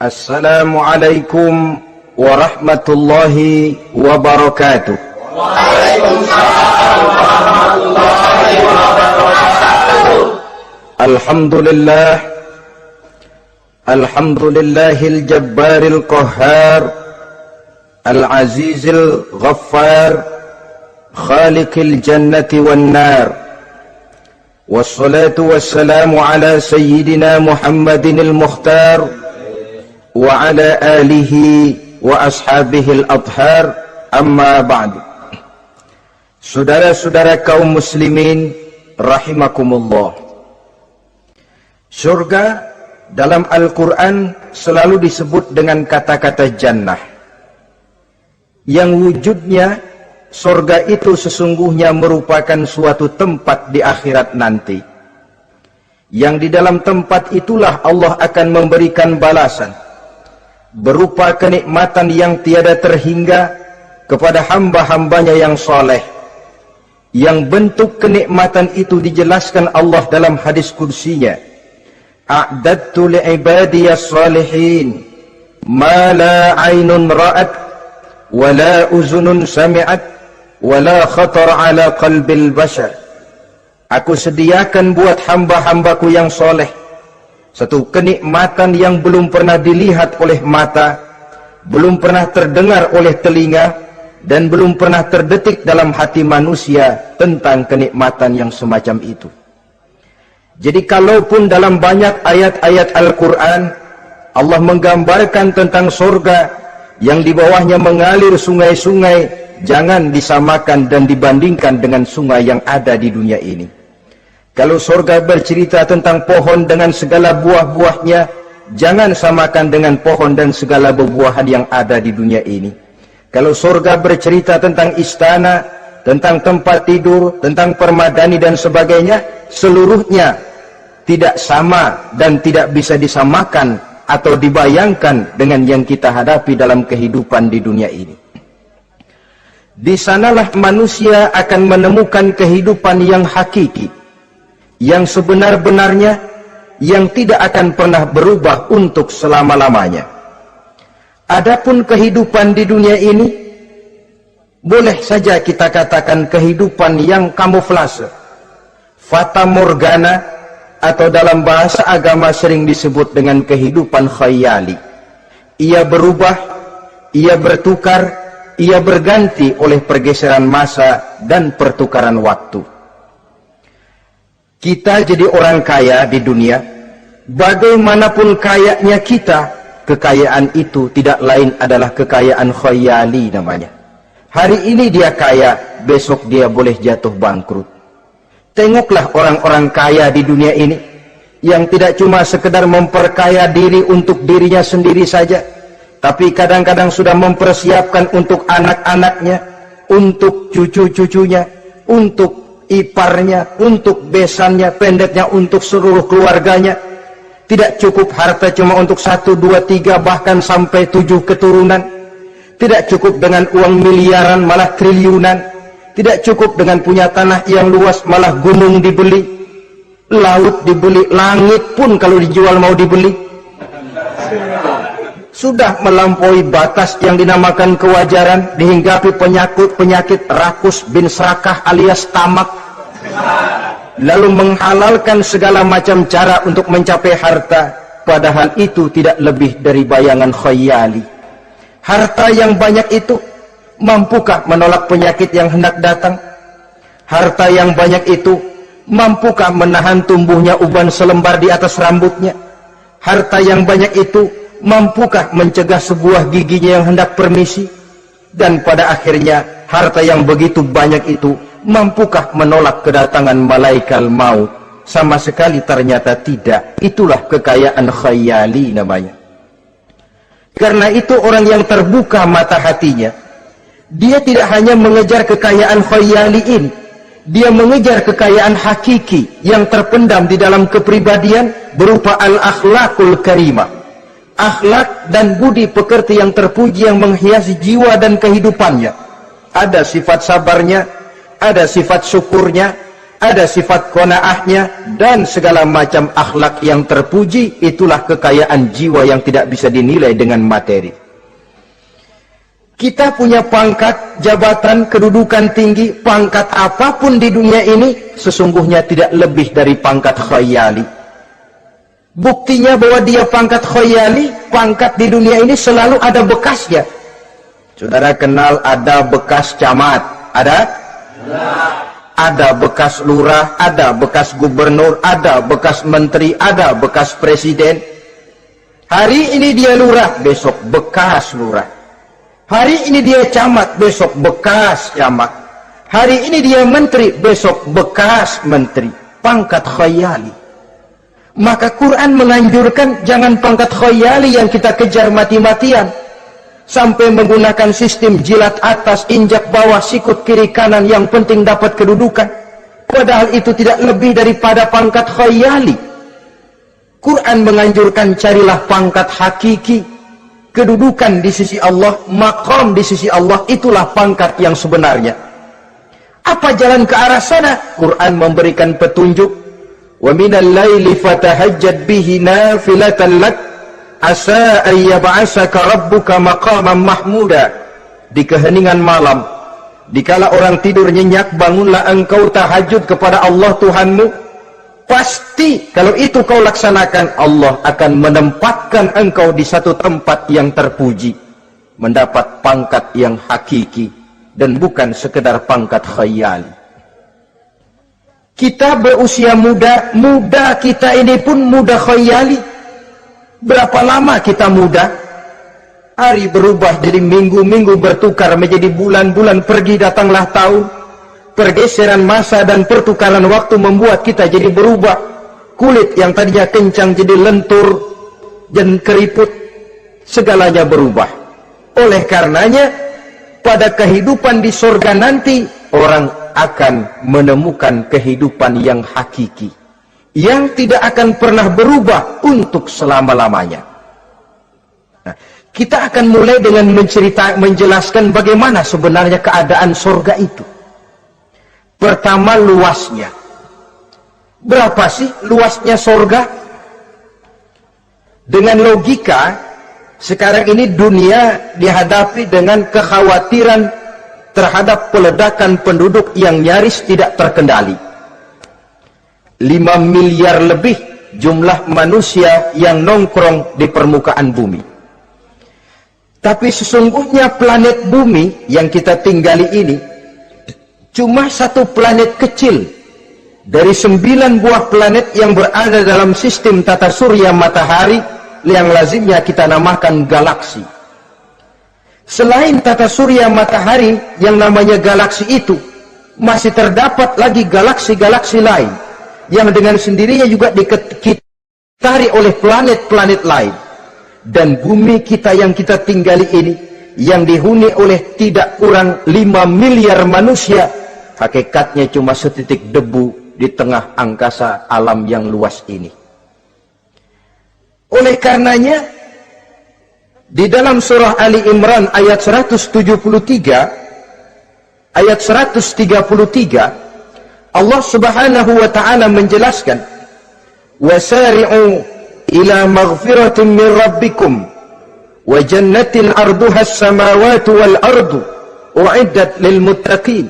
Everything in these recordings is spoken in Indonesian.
Assalamualaikum warahmatullahi wabarakatuh. Waalaikumsalam warahmatullahi wabarakatuh. Alhamdulillahil jabbaril qahhar, al-azizil ghaffar, khaliqil jannati wan nar. Wassalatu wassalamu ala sayyidina Muhammadinil mukhtar wa ala alihi wa ashabihil adhar, amma ba'du. Saudara-saudara kaum muslimin rahimakumullah, surga dalam Al-Quran selalu disebut dengan kata-kata jannah, yang wujudnya surga itu sesungguhnya merupakan suatu tempat di akhirat nanti, yang di dalam tempat itulah Allah akan memberikan balasan berupa kenikmatan yang tiada terhingga kepada hamba-hambanya yang soleh, yang bentuk kenikmatan itu dijelaskan Allah dalam hadis kursinya, a'dadtu li'ibadiyas salihin ma la aynun ra'at wa la uzunun sami'at wa la khatar ala qalbil bashar. Aku sediakan buat hamba-hambaku yang soleh satu kenikmatan yang belum pernah dilihat oleh mata, belum pernah terdengar oleh telinga, dan belum pernah terdetik dalam hati manusia tentang kenikmatan yang semacam itu. Jadi kalaupun dalam banyak ayat-ayat Al-Quran Allah menggambarkan tentang surga yang di bawahnya mengalir sungai-sungai, jangan disamakan dan dibandingkan dengan sungai yang ada di dunia ini. Kalau surga bercerita tentang pohon dengan segala buah-buahnya, jangan samakan dengan pohon dan segala buah-buahan yang ada di dunia ini. Kalau surga bercerita tentang istana, tentang tempat tidur, tentang permadani dan sebagainya, seluruhnya tidak sama dan tidak bisa disamakan atau dibayangkan dengan yang kita hadapi dalam kehidupan di dunia ini. Di sanalah manusia akan menemukan kehidupan yang hakiki, yang sebenar-benarnya, yang tidak akan pernah berubah untuk selama-lamanya. Adapun kehidupan di dunia ini, boleh saja kita katakan kehidupan yang kamuflase, fata morgana, atau dalam bahasa agama sering disebut dengan kehidupan khayali. Ia berubah, ia bertukar, ia berganti oleh pergeseran masa dan pertukaran waktu. Kita jadi orang kaya di dunia, bagaimanapun kayanya kita, kekayaan itu tidak lain adalah kekayaan khayali namanya. Hari ini dia kaya, besok dia boleh jatuh bangkrut. Tengoklah orang-orang kaya di dunia ini, yang tidak cuma sekedar memperkaya diri untuk dirinya sendiri saja, tapi kadang-kadang sudah mempersiapkan untuk anak-anaknya, untuk cucu-cucunya, untuk iparnya, untuk besannya, pendeknya untuk seluruh keluarganya. Tidak cukup harta cuma untuk 1, 2, 3 bahkan sampai 7 keturunan. Tidak cukup dengan uang miliaran malah triliunan. Tidak cukup dengan punya tanah yang luas malah gunung dibeli, laut dibeli, langit pun kalau dijual mau dibeli. Sudah melampaui batas yang dinamakan kewajaran, dihinggapi penyakit rakus bin serakah alias tamak, lalu menghalalkan segala macam cara untuk mencapai harta, padahal itu tidak lebih dari bayangan khayali. Harta yang banyak itu mampukah menolak penyakit yang hendak datang? Harta yang banyak itu mampukah menahan tumbuhnya uban selembar di atas rambutnya? Harta yang banyak itu mampukah mencegah sebuah giginya yang hendak permisi? Dan pada akhirnya harta yang begitu banyak itu mampukah menolak kedatangan malaikat maut? Sama sekali ternyata tidak. Itulah kekayaan khayali namanya. Karena itu orang yang terbuka mata hatinya, dia tidak hanya mengejar kekayaan khayali ini, dia mengejar kekayaan hakiki yang terpendam di dalam kepribadian berupa al-akhlaqul karimah, akhlak dan budi pekerti yang terpuji yang menghiasi jiwa dan kehidupannya. Ada sifat sabarnya, ada sifat syukurnya, ada sifat qanaahnya, dan segala macam akhlak yang terpuji. Itulah kekayaan jiwa yang tidak bisa dinilai dengan materi. Kita punya pangkat, jabatan, kedudukan tinggi, pangkat apapun di dunia ini sesungguhnya tidak lebih dari pangkat khayali. Buktinya bahwa dia pangkat khayali, pangkat di dunia ini selalu ada bekasnya. Saudara kenal ada bekas camat, ada? Ada bekas lurah, ada bekas gubernur, ada bekas menteri, ada bekas presiden. Hari ini dia lurah, besok bekas lurah. Hari ini dia camat, besok bekas camat. Hari ini dia menteri, besok bekas menteri. Pangkat khayali. Maka Quran menganjurkan jangan pangkat khayali yang kita kejar mati-matian. Sampai menggunakan sistem jilat atas, injak bawah, sikut kiri kanan, yang penting dapat kedudukan. Padahal itu tidak lebih daripada pangkat khayali. Quran menganjurkan carilah pangkat hakiki. Kedudukan di sisi Allah, maqam di sisi Allah, itulah pangkat yang sebenarnya. Apa jalan ke arah sana? Quran memberikan petunjuk. Wa minal laili fatahajjad bihi nafilatan lak asa an yab'asaka rabbuka maqaman mahmuda. Di keheningan malam, dikala orang tidur nyenyak, bangunlah engkau tahajud kepada Allah Tuhanmu. Pasti kalau itu kau laksanakan, Allah akan menempatkan engkau di satu tempat yang terpuji, mendapat pangkat yang hakiki dan bukan sekedar pangkat khayali. Kita berusia muda, muda kita ini pun muda khayali. Berapa lama kita muda? Hari berubah jadi minggu, minggu bertukar menjadi bulan, bulan pergi datanglah tahun. Pergeseran masa dan pertukaran waktu membuat kita jadi berubah. Kulit yang tadinya kencang jadi lentur dan keriput, segalanya berubah. Oleh karenanya, pada kehidupan di surga nanti, orang akan menemukan kehidupan yang hakiki, yang tidak akan pernah berubah untuk selama-lamanya. Nah, kita akan mulai dengan menjelaskan bagaimana sebenarnya keadaan surga itu. Pertama, luasnya. Berapa sih luasnya surga? Dengan logika, sekarang ini dunia dihadapi dengan kekhawatiran terhadap peledakan penduduk yang nyaris tidak terkendali. 5 miliar lebih jumlah manusia yang nongkrong di permukaan bumi. Tapi sesungguhnya planet bumi yang kita tinggali ini cuma satu planet kecil dari 9 buah planet yang berada dalam sistem tata surya matahari yang lazimnya kita namakan galaksi. Selain tata surya matahari yang namanya galaksi itu, masih terdapat lagi galaksi-galaksi lain yang dengan sendirinya juga dikitari oleh planet-planet lain. Dan bumi kita yang kita tinggali ini, yang dihuni oleh tidak kurang 5 miliar manusia, hakikatnya cuma setitik debu di tengah angkasa alam yang luas ini. Oleh karenanya, di dalam surah Ali Imran ayat 173, ayat 133, Allah Subhanahu wa taala menjelaskan, "Wasari'u ila maghfiratin min rabbikum wa jannatin 'arduha as-samawati wal ardu u'iddat lil muttaqin."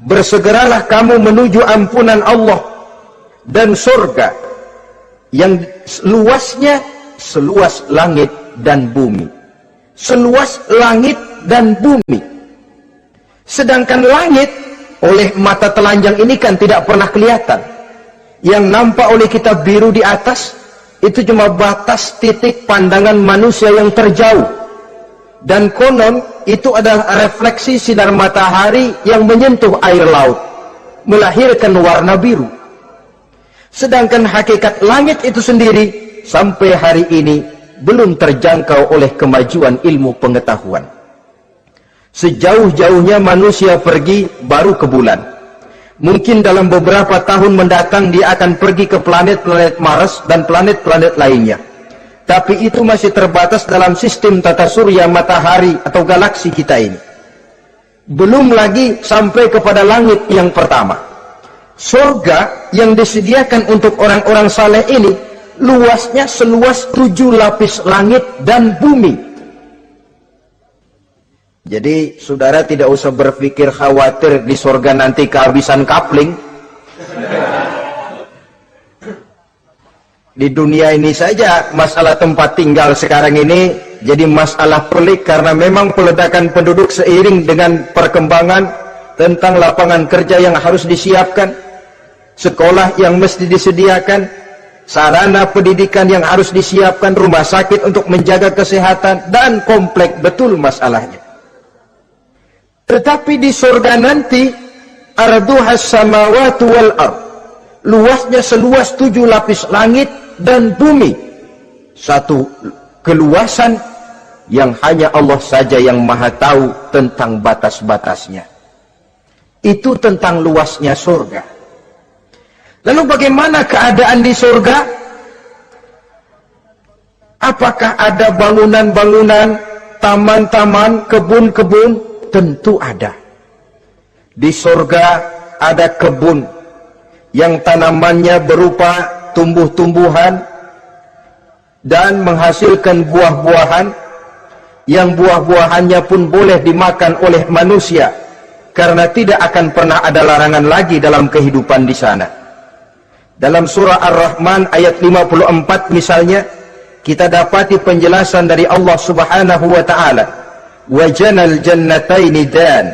Bersegeralah kamu menuju ampunan Allah dan surga yang luasnya seluas langit dan bumi. Seluas langit dan bumi. Sedangkan langit oleh mata telanjang ini kan tidak pernah kelihatan. Yang nampak oleh kita biru di atas itu cuma batas titik pandangan manusia yang terjauh. Dan konon itu adalah refleksi sinar matahari yang menyentuh air laut, melahirkan warna biru. Sedangkan hakikat langit itu sendiri sampai hari ini belum terjangkau oleh kemajuan ilmu pengetahuan. Sejauh-jauhnya manusia pergi baru ke bulan. Mungkin dalam beberapa tahun mendatang dia akan pergi ke planet-planet Mars dan planet-planet lainnya. Tapi itu masih terbatas dalam sistem tata surya matahari atau galaksi kita ini. Belum lagi sampai kepada langit yang pertama. Surga yang disediakan untuk orang-orang saleh ini luasnya seluas 7 lapis langit dan bumi. Jadi saudara tidak usah berpikir khawatir di surga nanti kehabisan kapling. Di dunia ini saja masalah tempat tinggal sekarang ini jadi masalah pelik, karena memang peledakan penduduk seiring dengan perkembangan tentang lapangan kerja yang harus disiapkan, sekolah yang mesti disediakan, sarana pendidikan yang harus disiapkan, rumah sakit untuk menjaga kesehatan, dan kompleks betul masalahnya. Tetapi di surga nanti arduhas samawati wal ard, luasnya seluas 7 lapis langit dan bumi. Satu keluasan yang hanya Allah saja yang maha tahu tentang batas-batasnya. Itu tentang luasnya surga. Lalu bagaimana keadaan di surga? Apakah ada bangunan-bangunan, taman-taman, kebun-kebun? Tentu ada. Di surga ada kebun yang tanamannya berupa tumbuh-tumbuhan dan menghasilkan buah-buahan, yang buah-buahannya pun boleh dimakan oleh manusia, karena tidak akan pernah ada larangan lagi dalam kehidupan di sana. Dalam surah Ar-Rahman ayat 54 misalnya, kita dapati penjelasan dari Allah Subhanahu wa taala, wajanal jannataini dan.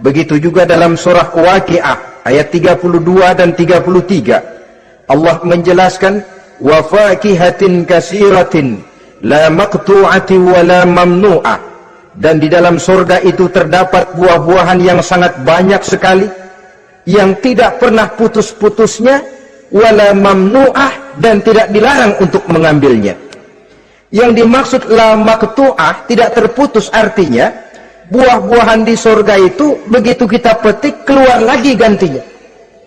Begitu juga dalam surah Waqiah ayat 32 dan 33, Allah menjelaskan wa fakihatin kasiratin la maqtu'ati wa la mamnu'ah, dan di dalam surga itu terdapat buah-buahan yang sangat banyak sekali yang tidak pernah putus-putusnya, wala mamnu'ah, dan tidak dilarang untuk mengambilnya. Yang dimaksud la maqtu'ah, tidak terputus, artinya buah-buahan di surga itu begitu kita petik keluar lagi gantinya,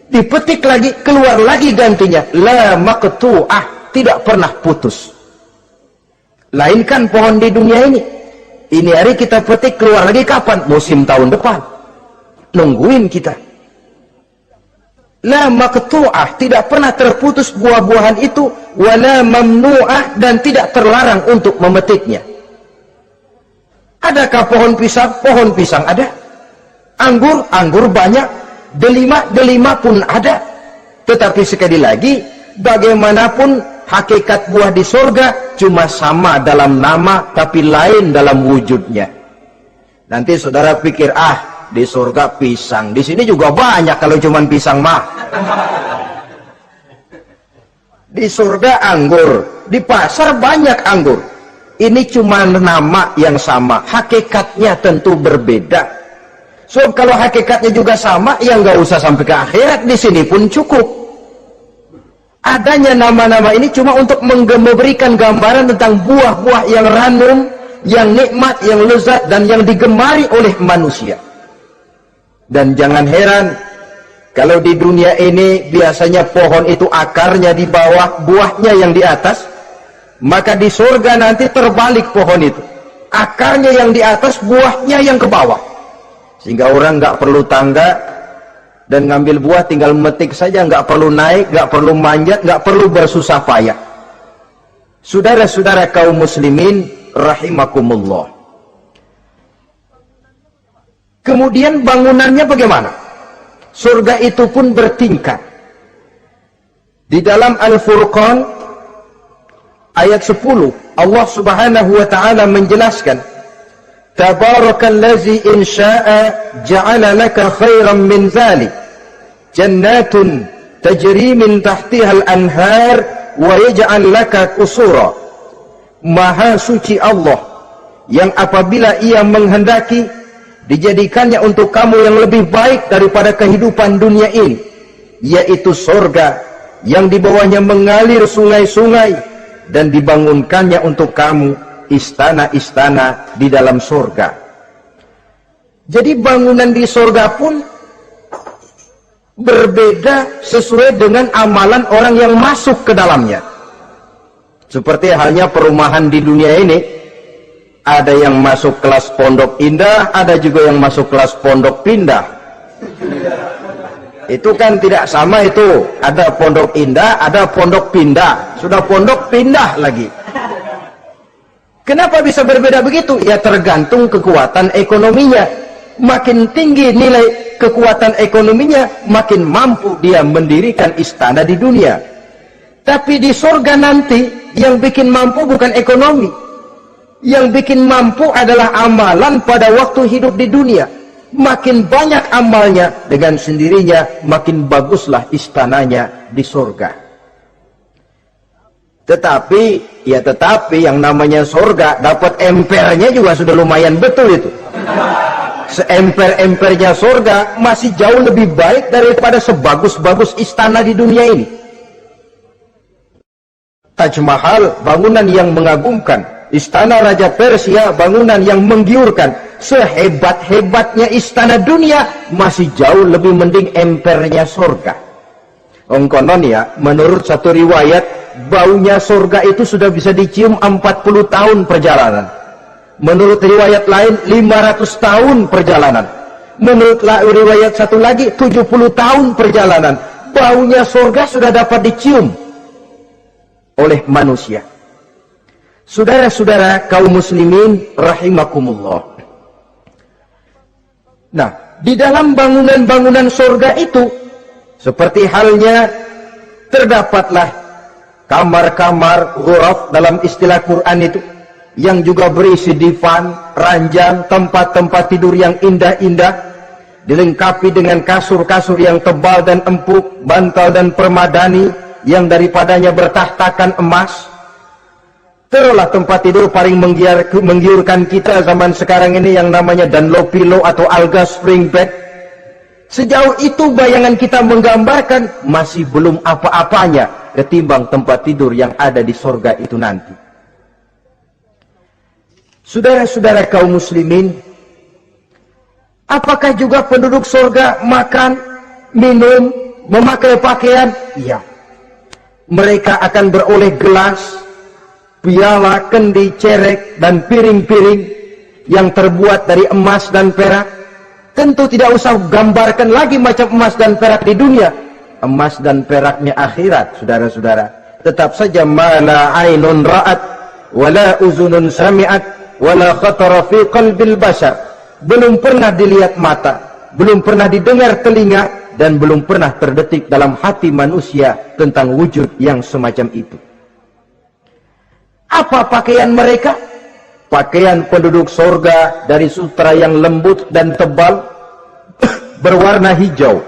dipetik lagi keluar lagi gantinya, la maqtu'ah, tidak pernah putus. Lainkan pohon di dunia ini hari kita petik keluar lagi kapan? Musim tahun depan, nungguin kita. La maqtu'ah, tidak pernah terputus buah-buahan itu, wala mamnu'ah, dan tidak terlarang untuk memetiknya. Adakah pohon pisang? Pohon pisang ada. Anggur? Anggur banyak. Delima? Delima pun ada. Tetapi sekali lagi, bagaimanapun hakikat buah di surga cuma sama dalam nama, tapi lain dalam wujudnya. Nanti saudara pikir, di surga pisang, di sini juga banyak kalau cuma pisang mah. Di surga anggur, di pasar banyak anggur. Ini cuma nama yang sama, hakikatnya tentu berbeda. So kalau hakikatnya juga sama, ya nggak usah sampai ke akhirat, di sini pun cukup. Adanya nama-nama ini cuma untuk memberikan gambaran tentang buah-buah yang ranum, yang nikmat, yang lezat, dan yang digemari oleh manusia. Dan jangan heran, kalau di dunia ini biasanya pohon itu akarnya di bawah, buahnya yang di atas, maka di surga nanti terbalik pohon itu. Akarnya yang di atas, buahnya yang ke bawah. Sehingga orang nggak perlu tangga, dan ngambil buah tinggal metik saja, nggak perlu naik, nggak perlu manjat, nggak perlu bersusah payah. Saudara-saudara kaum muslimin rahimakumullah. Kemudian bangunannya bagaimana? Surga itu pun bertingkat. Di dalam Al-Furqan ayat 10, Allah Subhanahu wa taala menjelaskan, Tabarakallazi in syaa'a ja'ala laka khairan min dzalik jannatun tajri min tahtiha al-anhar wa yaj'al laka qusura. Maha suci Allah yang apabila Ia menghendaki dijadikannya untuk kamu yang lebih baik daripada kehidupan dunia ini, yaitu surga yang di bawahnya mengalir sungai-sungai, dan dibangunkannya untuk kamu istana-istana di dalam surga. Jadi bangunan di surga pun berbeda sesuai dengan amalan orang yang masuk ke dalamnya. Seperti halnya perumahan di dunia ini, ada yang masuk kelas pondok indah, ada juga yang masuk kelas pondok pindah. Itu kan tidak sama itu. Ada pondok indah, ada pondok pindah. Sudah pondok pindah lagi. Kenapa bisa berbeda begitu? Ya tergantung kekuatan ekonominya. Makin tinggi nilai kekuatan ekonominya, makin mampu dia mendirikan istana di dunia. Tapi di surga nanti, yang bikin mampu bukan ekonomi. Yang bikin mampu adalah amalan pada waktu hidup di dunia. Makin banyak amalnya, dengan sendirinya makin baguslah istananya di surga. Tetapi yang namanya surga, dapat empernya juga sudah lumayan betul itu. Seemper-empernya surga masih jauh lebih baik daripada sebagus-bagus istana di dunia ini. Taj Mahal, bangunan yang mengagumkan. Istana Raja Persia, bangunan yang menggiurkan. Sehebat-hebatnya istana dunia, masih jauh lebih mending empernya surga. Konon ya, menurut satu riwayat, baunya surga itu sudah bisa dicium 40 tahun perjalanan. Menurut riwayat lain, 500 tahun perjalanan. Menurut riwayat satu lagi, 70 tahun perjalanan. Baunya surga sudah dapat dicium oleh manusia. Saudara-saudara kaum muslimin rahimakumullah. Nah, di dalam bangunan-bangunan surga itu, seperti halnya terdapatlah kamar-kamar ghuraf dalam istilah Quran itu, yang juga berisi divan, ranjang, tempat-tempat tidur yang indah-indah, dilengkapi dengan kasur-kasur yang tebal dan empuk, bantal dan permadani yang daripadanya bertahtakan emas. Terulah tempat tidur paling menggiurkan kita zaman sekarang ini yang namanya Dunlopillow atau Alga Spring Bed. Sejauh itu bayangan kita menggambarkan masih belum apa-apanya ketimbang tempat tidur yang ada di surga itu nanti. Saudara-saudara kaum muslimin, apakah juga penduduk surga makan, minum, memakai pakaian? Iya. Mereka akan beroleh gelas, piala, kendi, cerek, dan piring-piring yang terbuat dari emas dan perak. Tentu tidak usah gambarkan lagi macam emas dan perak di dunia. Emas dan peraknya akhirat, saudara-saudara. Tetap saja mala ainun ra'at, wala uzunun sami'at, wala khatara fi qalbil bashar. Belum pernah dilihat mata, belum pernah didengar telinga, dan belum pernah terdetik dalam hati manusia tentang wujud yang semacam itu. Apa pakaian mereka? Pakaian penduduk surga dari sutra yang lembut dan tebal, berwarna hijau.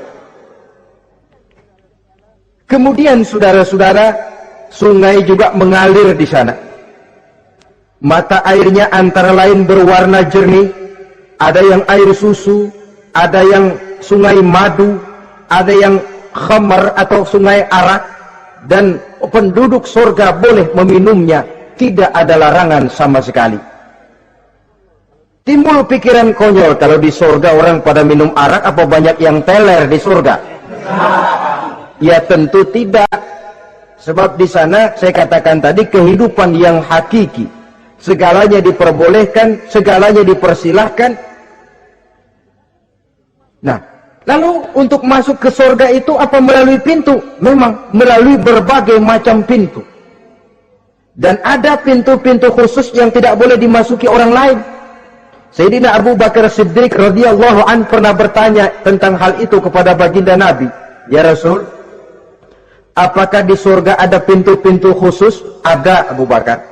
Kemudian saudara-saudara, sungai juga mengalir di sana. Mata airnya antara lain berwarna jernih, ada yang air susu, ada yang sungai madu, ada yang khamar atau sungai arak, dan penduduk surga boleh meminumnya, tidak ada larangan sama sekali. Timbul pikiran konyol, kalau di surga orang pada minum arak, apa banyak yang teler di surga? Ya tentu tidak. Sebab di sana saya katakan tadi kehidupan yang hakiki. Segalanya diperbolehkan, segalanya dipersilahkan. Nah, lalu untuk masuk ke surga itu apa melalui pintu? Memang melalui berbagai macam pintu. Dan ada pintu-pintu khusus yang tidak boleh dimasuki orang lain. Sayyidina Abu Bakar Siddiq radhiyallahu an pernah bertanya tentang hal itu kepada baginda Nabi. Ya Rasul, apakah di surga ada pintu-pintu khusus? Ada, Abu Bakar.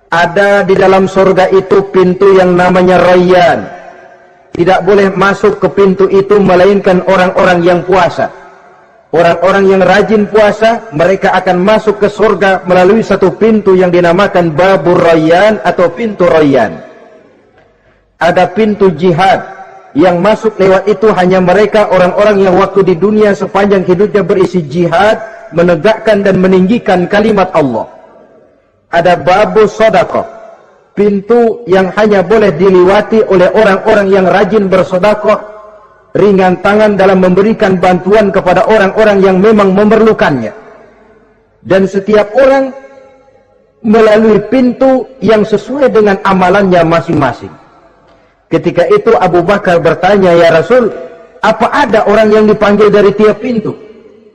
Ada di dalam surga itu pintu yang namanya Rayyan. Tidak boleh masuk ke pintu itu melainkan orang-orang yang puasa. Orang-orang yang rajin puasa, mereka akan masuk ke surga melalui satu pintu yang dinamakan Babur Rayyan atau pintu Rayyan. Ada pintu jihad, yang masuk lewat itu hanya mereka orang-orang yang waktu di dunia sepanjang hidupnya berisi jihad, menegakkan dan meninggikan kalimat Allah. Ada Babur Sedekah, pintu yang hanya boleh dilewati oleh orang-orang yang rajin bersedekah, ringan tangan dalam memberikan bantuan kepada orang-orang yang memang memerlukannya. Dan setiap orang melalui pintu yang sesuai dengan amalannya masing-masing. Ketika itu Abu Bakar bertanya, ya Rasul, Apa ada orang yang dipanggil dari tiap pintu?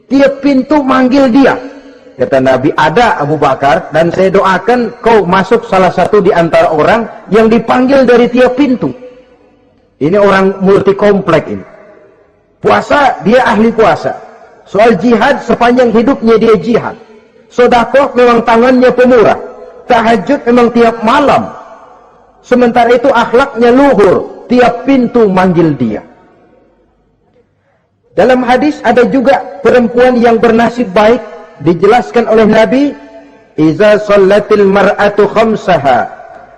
Tiap pintu manggil dia. Kata Nabi, ada Abu Bakar, dan saya doakan kau masuk salah satu di antara orang yang dipanggil dari tiap pintu. Ini orang multi komplek ini. Puasa, dia ahli puasa. Soal jihad, sepanjang hidupnya dia jihad. Sedekah memang tangannya pemurah. Tahajud memang tiap malam. Sementara itu akhlaknya luhur. Tiap pintu manggil dia. Dalam hadis ada juga perempuan yang bernasib baik. Dijelaskan oleh Nabi, iza sallatil mar'atu khamsaha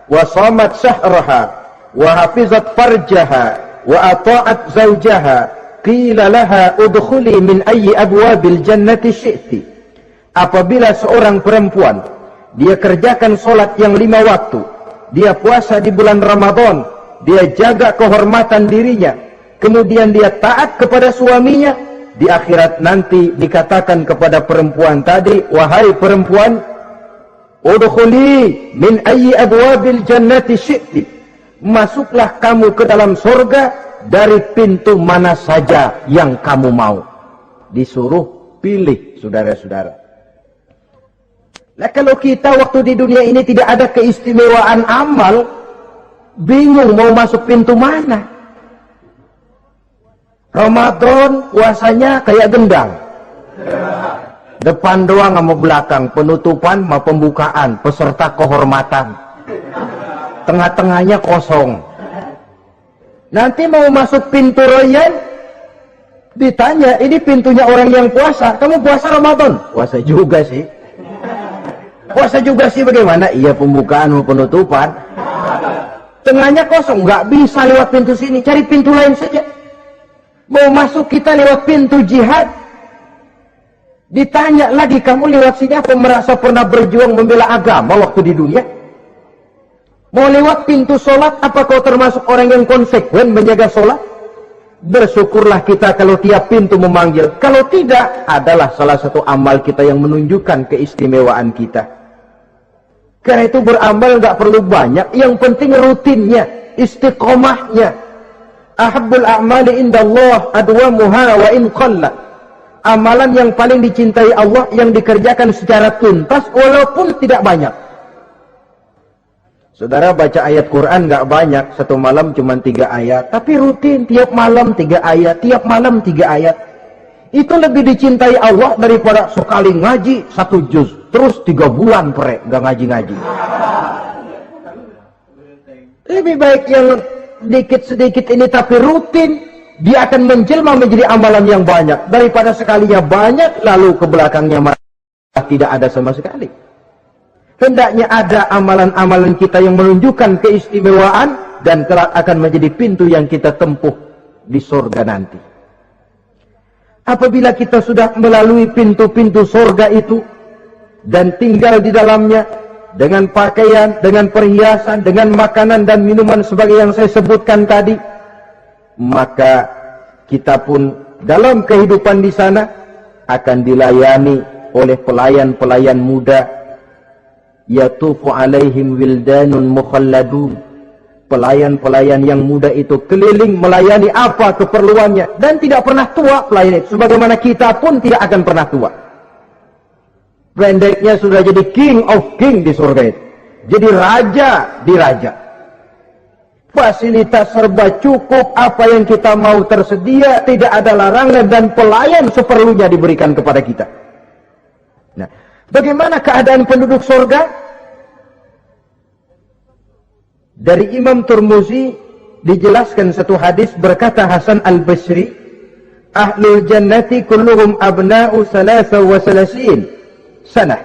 wa shamat syahraha wa hafizat farjaha wa ata'at zawjaha qila laha udkhuli min ayyi abwabil jannati syi'ti. Apabila seorang perempuan dia kerjakan solat yang 5 waktu, dia puasa di bulan Ramadan, dia jaga kehormatan dirinya, kemudian dia taat kepada suaminya, di akhirat nanti dikatakan kepada perempuan tadi, wahai perempuan, udkhuli min ayyi abwabil jannati syi'ti. Masuklah kamu ke dalam surga dari pintu mana saja yang kamu mau. Disuruh pilih, saudara-saudara. Nah, kalau kita waktu di dunia ini tidak ada keistimewaan amal, bingung mau masuk pintu mana. Ramadan puasanya kayak gendang. Depan doang sama belakang, penutupan sama pembukaan, peserta kehormatan. Tengah-tengahnya kosong. Nanti mau masuk pintu royan, ditanya, ini pintunya orang yang puasa. Kamu puasa Ramadan? Puasa juga sih. Puasa juga sih bagaimana? Iya, pembukaan sama penutupan. Tengahnya kosong, nggak bisa lewat pintu sini, cari pintu lain saja. Mau masuk kita lewat pintu jihad, ditanya lagi, kamu lewat sini apa merasa pernah berjuang membela agama waktu di dunia? Mau lewat pintu sholat, apa kau termasuk orang yang konsekuen menjaga sholat? Bersyukurlah kita kalau tiap pintu memanggil. Kalau tidak, adalah salah satu amal kita yang menunjukkan keistimewaan kita. Karena itu beramal nggak perlu banyak, yang penting rutinnya, istiqomahnya. Ahabbul a'mali indallah adwamuha wa in qalla. Amalan yang paling dicintai Allah yang dikerjakan secara tuntas walaupun tidak banyak. Saudara baca ayat Quran nggak banyak, satu malam cuma 3 ayat, tapi rutin tiap malam 3 ayat, tiap malam 3 ayat. Itu lebih dicintai Allah daripada sekali ngaji 1 juz, terus 3 bulan nggak ngaji-ngaji. Lebih baik yang sedikit-sedikit ini tapi rutin, dia akan menjelma menjadi amalan yang banyak daripada sekalinya banyak lalu ke belakangnya malah tidak ada sama sekali. Hendaknya ada amalan-amalan kita yang menunjukkan keistimewaan dan kelak akan menjadi pintu yang kita tempuh di surga nanti. Apabila kita sudah melalui pintu-pintu surga itu dan tinggal di dalamnya dengan pakaian, dengan perhiasan, dengan makanan dan minuman sebagai yang saya sebutkan tadi, maka kita pun dalam kehidupan di sana akan dilayani oleh pelayan-pelayan muda. Yatufu alaihim wildanun mukhalladun. Pelayan-pelayan yang muda itu keliling melayani apa keperluannya dan tidak pernah tua pelayan itu, sebagaimana kita pun tidak akan pernah tua. Pendeknya sudah jadi king of king di surga itu. Jadi raja di raja. Fasilitas serba cukup, apa yang kita mau tersedia, tidak ada larangan dan pelayan seperlunya diberikan kepada kita. Nah, bagaimana keadaan penduduk surga? Dari Imam Tirmizi dijelaskan satu hadis, berkata Hasan al-Basri, Ahlul jannati kulluhum abna'u 33 sana.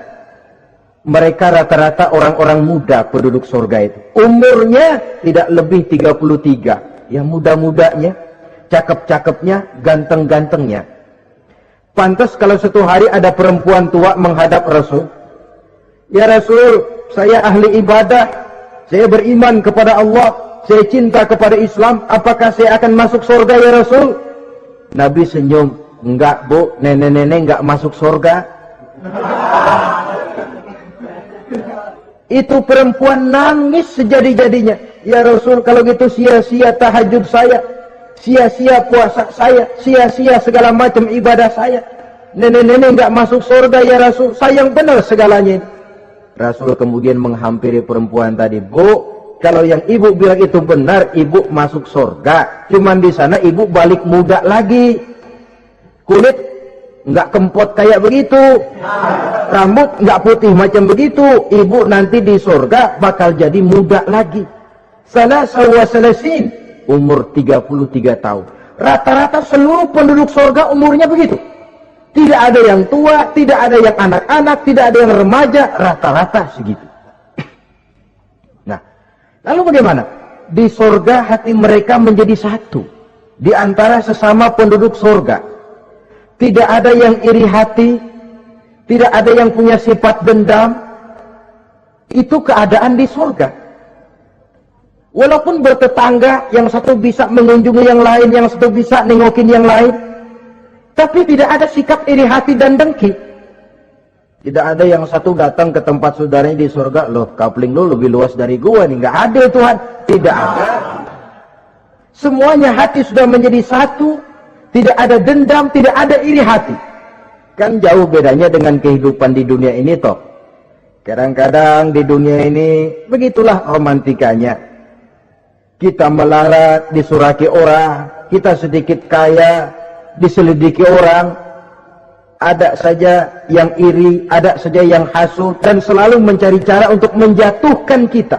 Mereka rata-rata orang-orang muda penduduk surga itu. Umurnya tidak lebih 33. Yang muda-mudanya, cakep-cakepnya, ganteng-gantengnya. Pantas kalau satu hari ada perempuan tua menghadap Rasul. Ya Rasul, saya ahli ibadah, saya beriman kepada Allah, saya cinta kepada Islam, apakah saya akan masuk surga ya Rasul? Nabi senyum, enggak bu, nenek-nenek enggak masuk surga. Itu perempuan nangis sejadi-jadinya. Ya Rasul, kalau gitu sia-sia tahajud saya. sia-sia puasa saya, sia-sia segala macam ibadah saya. Nenek-nenek nggak masuk surga ya Rasul, sayang benar segalanya ini. Rasul kemudian menghampiri perempuan tadi, Bu, kalau yang ibu bilang itu benar, ibu masuk surga. Cuman di sana ibu balik muda lagi, kulit nggak kempot kayak begitu, rambut nggak putih macam begitu. Ibu nanti di surga bakal jadi muda lagi. Salasah wa salasin, umur 33 tahun. Rata-rata seluruh penduduk surga umurnya begitu. Tidak ada yang tua, tidak ada yang anak-anak, tidak ada yang remaja, rata-rata segitu. Nah, lalu bagaimana? Di surga hati mereka menjadi satu di antara sesama penduduk surga. Tidak ada yang iri hati, tidak ada yang punya sifat dendam. Itu keadaan di surga. Walaupun bertetangga, yang satu bisa mengunjungi yang lain, yang satu bisa nengokin yang lain, tapi tidak ada sikap iri hati dan dengki. Tidak ada yang satu datang ke tempat saudaranya di surga, loh kapling lu lebih luas dari gua nih. Nggak ada Tuhan, tidak ada. Semuanya hati sudah menjadi satu, tidak ada dendam, tidak ada iri hati. Kan jauh bedanya dengan kehidupan di dunia ini toh. Kadang-kadang di dunia ini begitulah romantikanya. Kita melarat, disuraki orang, kita sedikit kaya, diselidiki orang, ada saja yang iri, ada saja yang hasut, dan selalu mencari cara untuk menjatuhkan kita.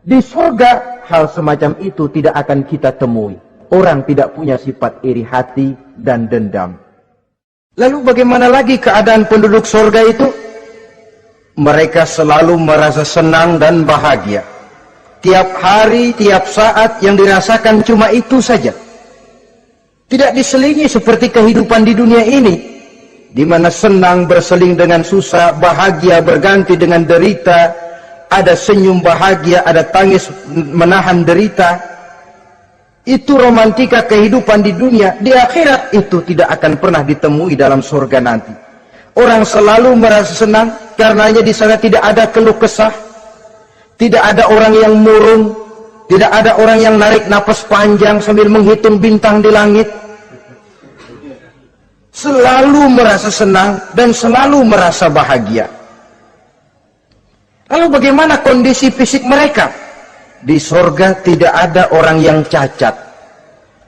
Di surga, hal semacam itu tidak akan kita temui. Orang tidak punya sifat iri hati dan dendam. Lalu bagaimana lagi keadaan penduduk surga itu? Mereka selalu merasa senang dan bahagia. Tiap hari, tiap saat yang dirasakan cuma itu saja. Tidak diselingi seperti kehidupan di dunia ini, di mana senang berseling dengan susah, bahagia berganti dengan derita, ada senyum bahagia, ada tangis menahan derita. Itu romantika kehidupan di dunia. Di akhirat itu tidak akan pernah ditemui dalam surga nanti. Orang selalu merasa senang, karenanya di sana tidak ada keluh kesah, tidak ada orang yang murung, tidak ada orang yang narik napas panjang sambil menghitung bintang di langit. Selalu merasa senang dan selalu merasa bahagia. Lalu bagaimana kondisi fisik mereka? Di surga tidak ada orang yang cacat.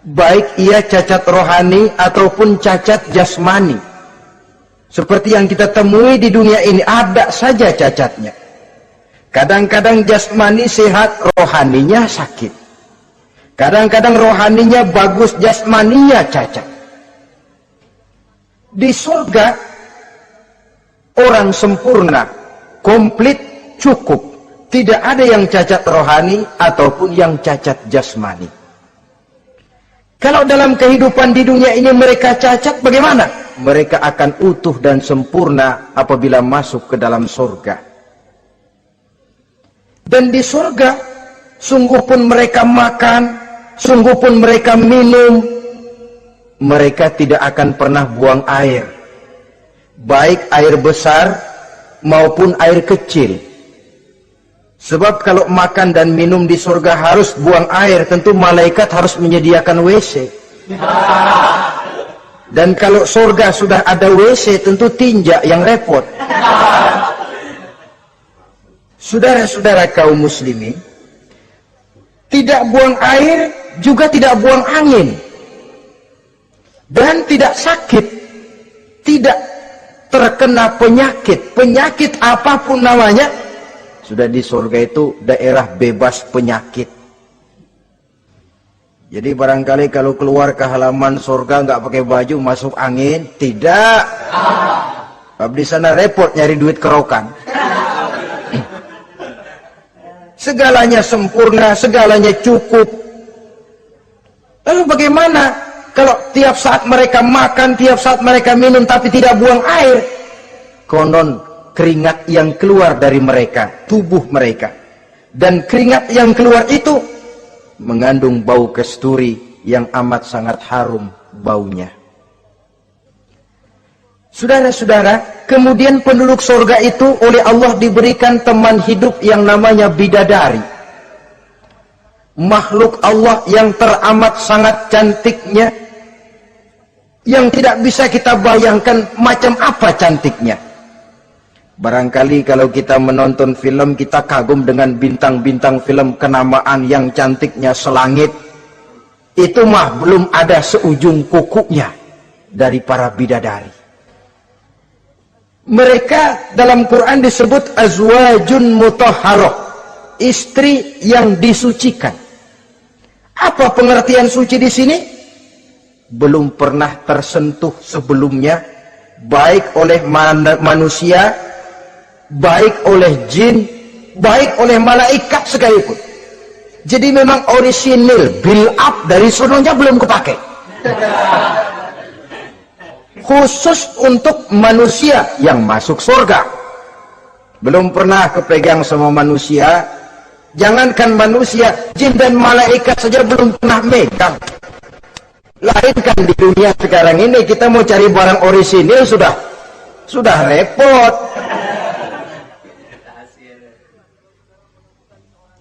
Baik ia cacat rohani ataupun cacat jasmani. Seperti yang kita temui di dunia ini, ada saja cacatnya. Kadang-kadang jasmani sehat, rohaninya sakit. Kadang-kadang rohaninya bagus, jasmaninya cacat. Di surga, orang sempurna, komplit, cukup. Tidak ada yang cacat rohani ataupun yang cacat jasmani. Kalau dalam kehidupan di dunia ini mereka cacat, bagaimana? Mereka akan utuh dan sempurna apabila masuk ke dalam surga. Dan di surga, sungguh pun mereka makan, sungguh pun mereka minum, mereka tidak akan pernah buang air. Baik air besar maupun air kecil. Sebab kalau makan dan minum di surga harus buang air, tentu malaikat harus menyediakan WC. Dan kalau surga sudah ada WC, tentu tinja yang repot. Saudara-saudara kaum muslimin, tidak buang air, juga tidak buang angin. Dan tidak sakit, tidak terkena penyakit. Penyakit apapun namanya, sudah di surga itu daerah bebas penyakit. Jadi barangkali kalau keluar ke halaman surga nggak pakai baju, masuk angin, tidak. Sebab di sana repot nyari duit kerokan. Segalanya sempurna, segalanya cukup. Lalu bagaimana kalau tiap saat mereka makan, tiap saat mereka minum, tapi tidak buang air? Konon keringat yang keluar dari mereka, tubuh mereka. Dan keringat yang keluar itu mengandung bau kasturi yang amat sangat harum baunya. Saudara-saudara, kemudian penduduk surga itu oleh Allah diberikan teman hidup yang namanya bidadari. makhluk Allah yang teramat sangat cantiknya, yang tidak bisa kita bayangkan macam apa cantiknya. Barangkali kalau kita menonton film, kita kagum dengan bintang-bintang film kenamaan yang cantiknya selangit. Itu mah belum ada seujung kukunya dari para bidadari. Mereka dalam Quran disebut azwajun mutahharah, istri yang disucikan. Apa pengertian suci di sini? Belum pernah tersentuh sebelumnya, baik oleh manusia, baik oleh jin, baik oleh malaikat sekalipun. Jadi memang orisinil, build up dari sononya belum kepake. Khusus untuk manusia yang masuk surga. Belum pernah kepegang sama manusia. Jangankan manusia, jin dan malaikat saja belum pernah megang. Lain kan di dunia sekarang ini, kita mau cari barang orisinil sudah repot.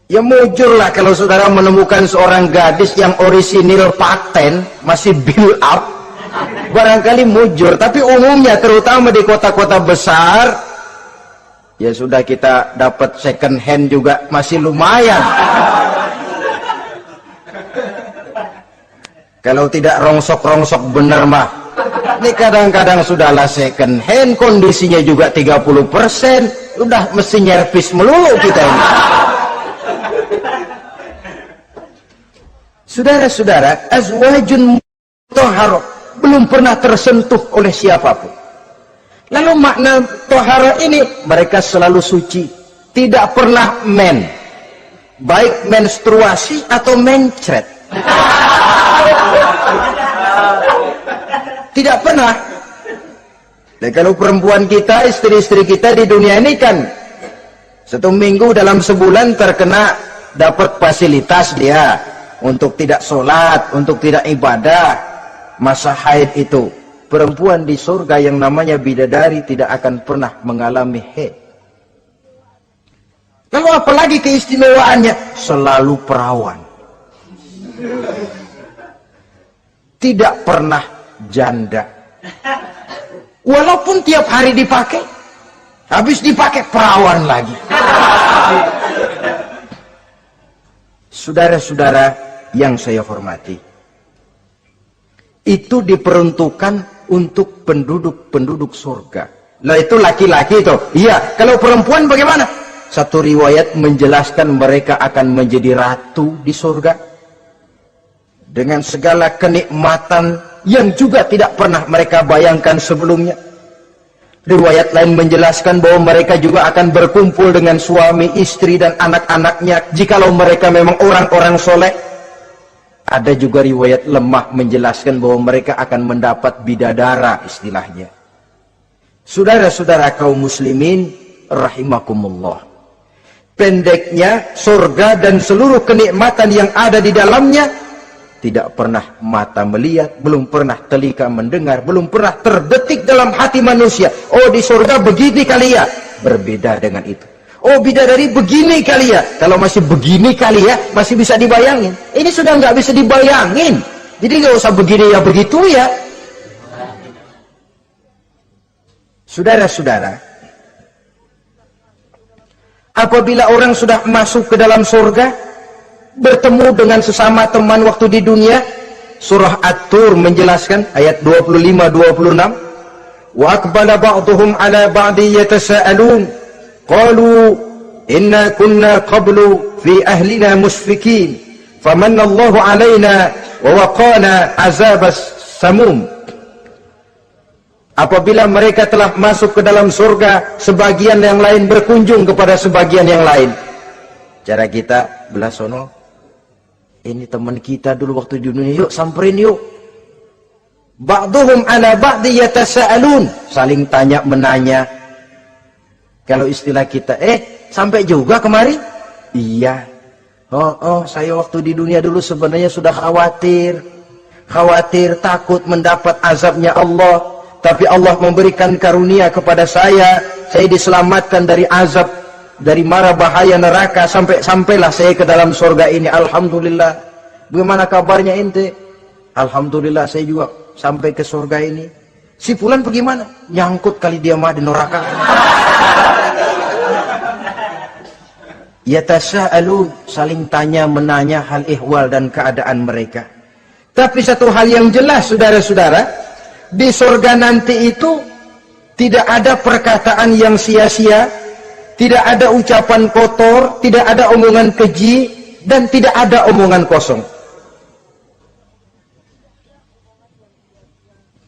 Ya mujurlah kalau saudara menemukan seorang gadis yang orisinil paten, masih build up, barangkali mujur. Tapi umumnya terutama di kota-kota besar, ya sudah, kita dapat second hand juga masih lumayan. Kalau tidak rongsok-rongsok bener mah, ini kadang-kadang sudahlah second hand, kondisinya juga 30%, udah mesti nyervis melulu kita ini. Saudara-saudara, azwajun mutahharah belum pernah tersentuh oleh siapapun. Lalu makna tohara ini, mereka selalu suci, tidak pernah baik menstruasi atau mencret. Tidak pernah. Dan kalau perempuan kita, istri-istri kita di dunia ini kan 1 minggu dalam sebulan terkena dapat fasilitas dia untuk tidak sholat, untuk tidak ibadah, masa haid itu. Perempuan di surga yang namanya bidadari tidak akan pernah mengalami haid. Lalu apalagi keistimewaannya? Selalu perawan. Tidak pernah janda. Walaupun tiap hari dipakai, habis dipakai perawan lagi. Saudara-saudara yang saya hormati, itu diperuntukkan untuk penduduk-penduduk surga. Nah itu laki-laki itu. Iya, kalau perempuan bagaimana? Satu riwayat menjelaskan mereka akan menjadi ratu di surga dengan segala kenikmatan yang juga tidak pernah mereka bayangkan sebelumnya. Riwayat lain menjelaskan bahwa mereka juga akan berkumpul dengan suami, istri dan anak-anaknya jikalau mereka memang orang-orang soleh. Ada juga riwayat lemah menjelaskan bahwa mereka akan mendapat bidadara istilahnya. Saudara-saudara kaum muslimin rahimakumullah. Pendeknya surga dan seluruh kenikmatan yang ada di dalamnya tidak pernah mata melihat, belum pernah telinga mendengar, belum pernah terdetik dalam hati manusia. Oh di surga begini kali ya, berbeda dengan itu. Oh bidadari begini kali ya, kalau masih begini kali ya, masih bisa dibayangin. Ini sudah nggak bisa dibayangin, jadi nggak usah begini ya begitu ya. Saudara-saudara, apabila orang sudah masuk ke dalam surga, bertemu dengan sesama teman waktu di dunia, surah At-Tur menjelaskan ayat 25-26, wa aqbala ba'duhum ala ba'di yatasaalun qalu inna kunna qablu fi ahlina musfikin famanna Allahu alaina wa waqana azabas samum. Apabila mereka telah masuk ke dalam surga, sebagian yang lain berkunjung kepada sebagian yang lain. Cara kita belah sono, ini teman kita dulu waktu di dunia, yuk samperin yuk. Ba'duhum ala ba'di yatasaalun, saling tanya menanya. Kalau istilah kita, sampai juga kemari? Iya. Oh, saya waktu di dunia dulu sebenarnya sudah khawatir, takut mendapat azabnya Allah. Tapi Allah memberikan karunia kepada saya diselamatkan dari azab dari mara bahaya neraka, sampailah saya ke dalam surga ini. Alhamdulillah. Bagaimana kabarnya ente? Alhamdulillah saya juga sampai ke surga ini. Si fulan bagaimana? Nyangkut kali dia mah di neraka. Yatasa'alun, saling tanya menanya hal ihwal dan keadaan mereka. Tapi satu hal yang jelas saudara-saudara, di surga nanti itu tidak ada perkataan yang sia-sia, tidak ada ucapan kotor, tidak ada omongan keji, dan tidak ada omongan kosong.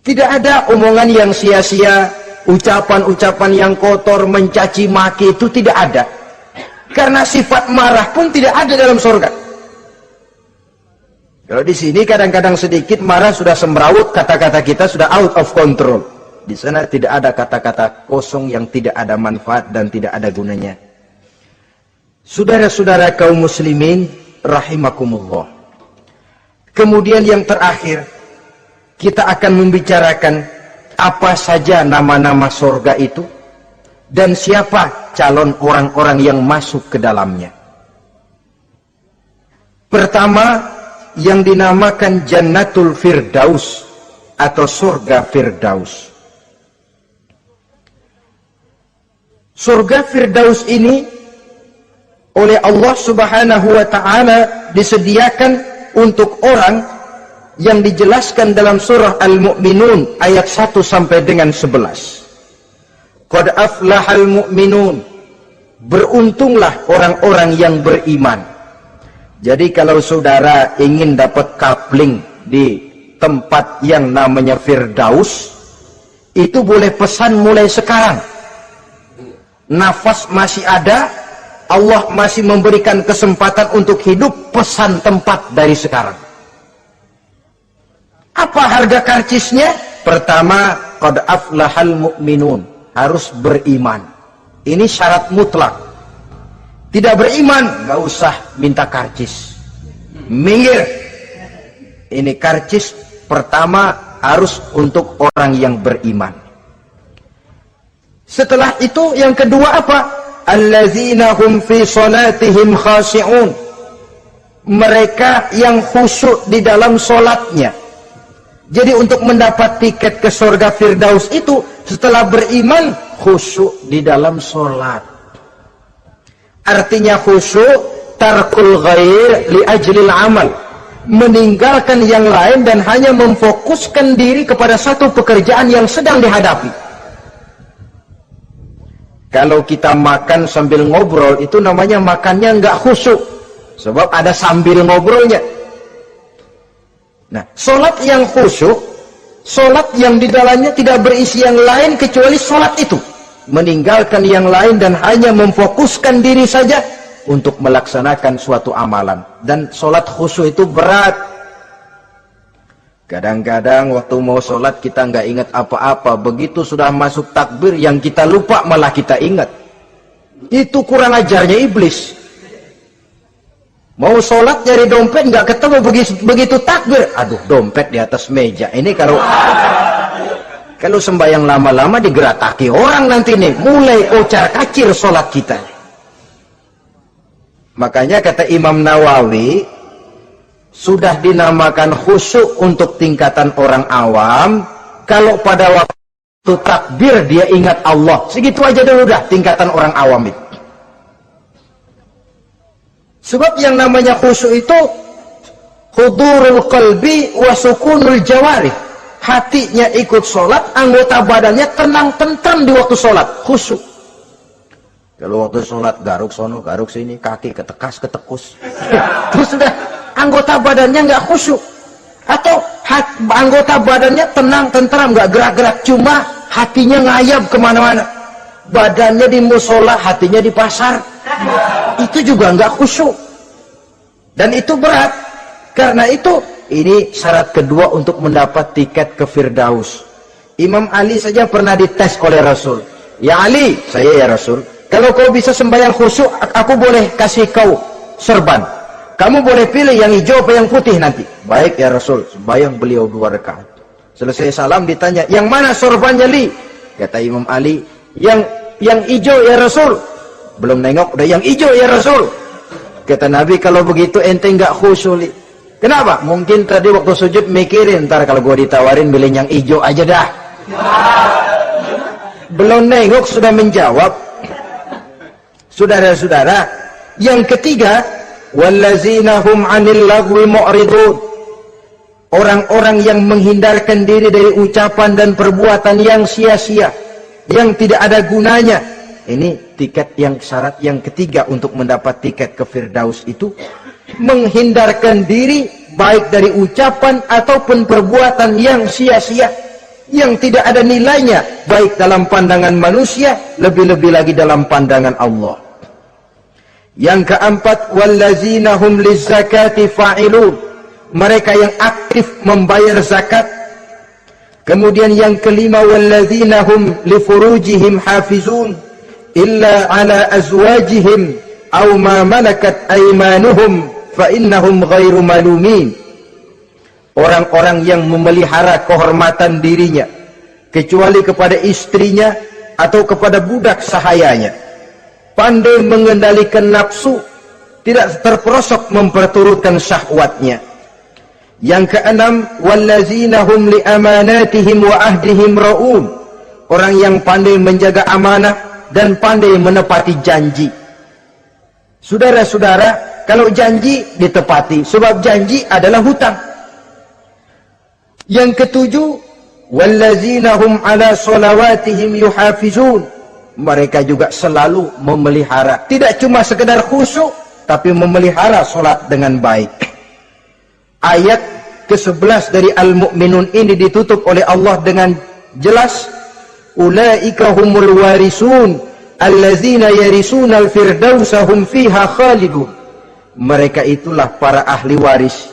Tidak ada omongan yang sia-sia, ucapan-ucapan yang kotor, mencaci maki, itu tidak ada. Karena sifat marah pun tidak ada dalam surga. Kalau di sini kadang-kadang sedikit marah sudah semrawut, kata-kata kita sudah out of control. Di sana tidak ada kata-kata kosong yang tidak ada manfaat dan tidak ada gunanya. Saudara-saudara kaum muslimin rahimakumullah. Kemudian yang terakhir, kita akan membicarakan apa saja nama-nama surga itu dan siapa calon orang-orang yang masuk ke dalamnya. Pertama, yang dinamakan Jannatul Firdaus atau surga Firdaus. Surga Firdaus ini oleh Allah Subhanahu wa taala disediakan untuk orang yang dijelaskan dalam surah Al-Mu'minun ayat 1 sampai dengan 11. Qad aflahal mu'minun, beruntunglah orang-orang yang beriman. Jadi kalau saudara ingin dapat kapling di tempat yang namanya Firdaus, itu boleh pesan mulai sekarang. Nafas masih ada, Allah masih memberikan kesempatan untuk hidup, pesan tempat dari sekarang. Apa harga karcisnya? Pertama, qad aflahal mu'minun, harus beriman. Ini syarat mutlak. Tidak beriman, nggak usah minta karcis. Minggir. Ini karcis pertama harus untuk orang yang beriman. Setelah itu yang kedua apa? Allazina hum fi salatihim khashi'un. Mereka yang khusyuk di dalam solatnya. Jadi untuk mendapat tiket ke surga Firdaus itu setelah beriman khusyuk di dalam solat. Artinya khusyuk tarkul ghair li ajlil amal, meninggalkan yang lain dan hanya memfokuskan diri kepada satu pekerjaan yang sedang dihadapi. Kalau kita makan sambil ngobrol itu namanya makannya nggak khusyuk, sebab ada sambil ngobrolnya. Nah, solat yang khusyuk, solat yang di dalamnya tidak berisi yang lain kecuali solat itu, meninggalkan yang lain dan hanya memfokuskan diri saja untuk melaksanakan suatu amalan. Dan solat khusyuk itu berat. Kadang-kadang waktu mau solat kita nggak ingat apa-apa, begitu sudah masuk takbir yang kita lupa malah kita ingat. Itu kurang ajarnya iblis. Mau sholat nyari dompet nggak ketemu, begitu takbir, aduh dompet di atas meja. Ini kalau sembahyang lama-lama digerataki orang nanti nih, mulai ocar kacir sholat kita. Makanya kata Imam Nawawi, sudah dinamakan khusyuk untuk tingkatan orang awam, kalau pada waktu takbir dia ingat Allah, segitu aja dulu dah tingkatan orang awam itu. Sebab yang namanya khusyuk itu hudurul qalbi wa sukunul jawarih. Hatinya ikut sholat, anggota badannya tenang tentram di waktu sholat, khusyuk. Kalau waktu sholat garuk sono, garuk sini, kaki ketekas, ketekus. Terus sudah anggota badannya nggak khusyuk. Atau anggota badannya tenang tentram, nggak gerak-gerak, cuma hatinya ngayab kemana-mana. Badannya di musola, hatinya di pasar. Itu juga nggak khusyuk, dan itu berat. Karena itu ini syarat kedua untuk mendapat tiket ke Firdaus. Imam Ali saja pernah dites oleh Rasul. Ya Ali, saya ya Rasul, kalau kau bisa sembahyang khusyuk, aku boleh kasih kau serban. Kamu boleh pilih yang hijau apa yang putih nanti. Baik ya Rasul. Sembahyang beliau 2 rakaat. Selesai salam ditanya, yang mana sorbannya Li? Kata Imam Ali, yang hijau ya Rasul. Belum nengok udah yang hijau ya Rasul. Kata Nabi, kalau begitu ente nggak khusyuk. Kenapa? Mungkin tadi waktu sujud mikirin, ntar kalau gua ditawarin milih yang hijau aja dah. Belum nengok sudah menjawab. Saudara-saudara, yang ketiga, wallazina hum 'anil lagwi mu'ridun. Orang-orang yang menghindarkan diri dari ucapan dan perbuatan yang sia-sia, yang tidak ada gunanya. Ini tiket yang syarat yang ketiga untuk mendapat tiket ke Firdaus itu, menghindarkan diri baik dari ucapan ataupun perbuatan yang sia-sia, yang tidak ada nilainya, baik dalam pandangan manusia, lebih-lebih lagi dalam pandangan Allah. Yang keempat, wallazina hum lizzakati fa'ilun. Mereka yang aktif membayar zakat. Kemudian yang kelima, wallazina hum lifurujihim hafizun illa ala azwajihim aw ma malakat aymanuhum fa innahum ghairu malumin. Orang-orang yang memelihara kehormatan dirinya kecuali kepada istrinya atau kepada budak sahayanya, pandai mengendalikan nafsu, tidak terperosok memperturutkan syahwatnya. Yang keenam, wallazina hum li amanatihim wa ahdihim ra'un. Orang yang pandai menjaga amanah dan pandai menepati janji. Saudara-saudara, kalau janji ditepati, sebab janji adalah hutang. Yang ketujuh, wallazina hum ala sholawatihim yuhafizun. Mereka juga selalu memelihara, tidak cuma sekedar khusyuk, tapi memelihara solat dengan baik. Ayat ke-11 dari Al-Mu'minun ini ditutup oleh Allah dengan jelas, ulaika humul warisun allazina yarisuna al-firdausa hum fiha khalidun. Mereka itulah para ahli waris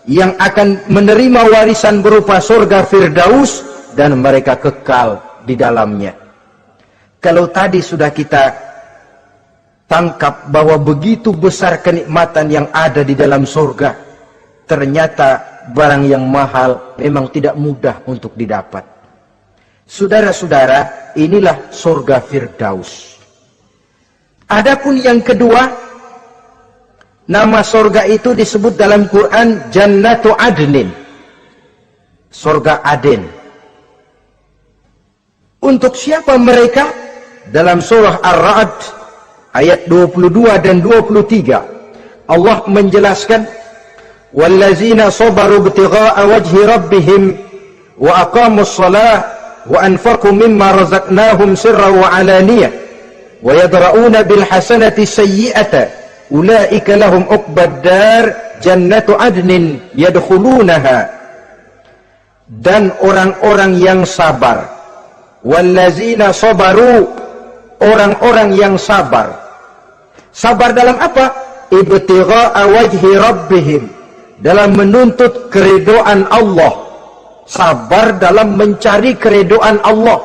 yang akan menerima warisan berupa surga Firdaus dan mereka kekal di dalamnya. Kalau tadi sudah kita tangkap bahwa begitu besar kenikmatan yang ada di dalam surga, ternyata barang yang mahal memang tidak mudah untuk didapat. Saudara-saudara, inilah surga Firdaus. Adapun yang kedua, nama surga itu disebut dalam Quran Jannatu Adnin, surga Aden. Untuk siapa mereka? Dalam surah Ar-Ra'd ayat 22 dan 23 Allah menjelaskan, wallazina sabaru ibtigha'a wajhi rabbihim wa aqamus shalah wa anfaqu mimma razaqnahum sirran wa alaniyah wa yadra'una bil hasanati sayyi'ata ulaika lahum uqbad dar jannatu adnin yadkhulunaha. Dan orang-orang yang sabar, wallazina sabaru, orang-orang yang sabar. Sabar dalam apa? Ibtigha'a wajhi rabbihim, dalam menuntut keridhaan Allah. Sabar dalam mencari keridhaan Allah.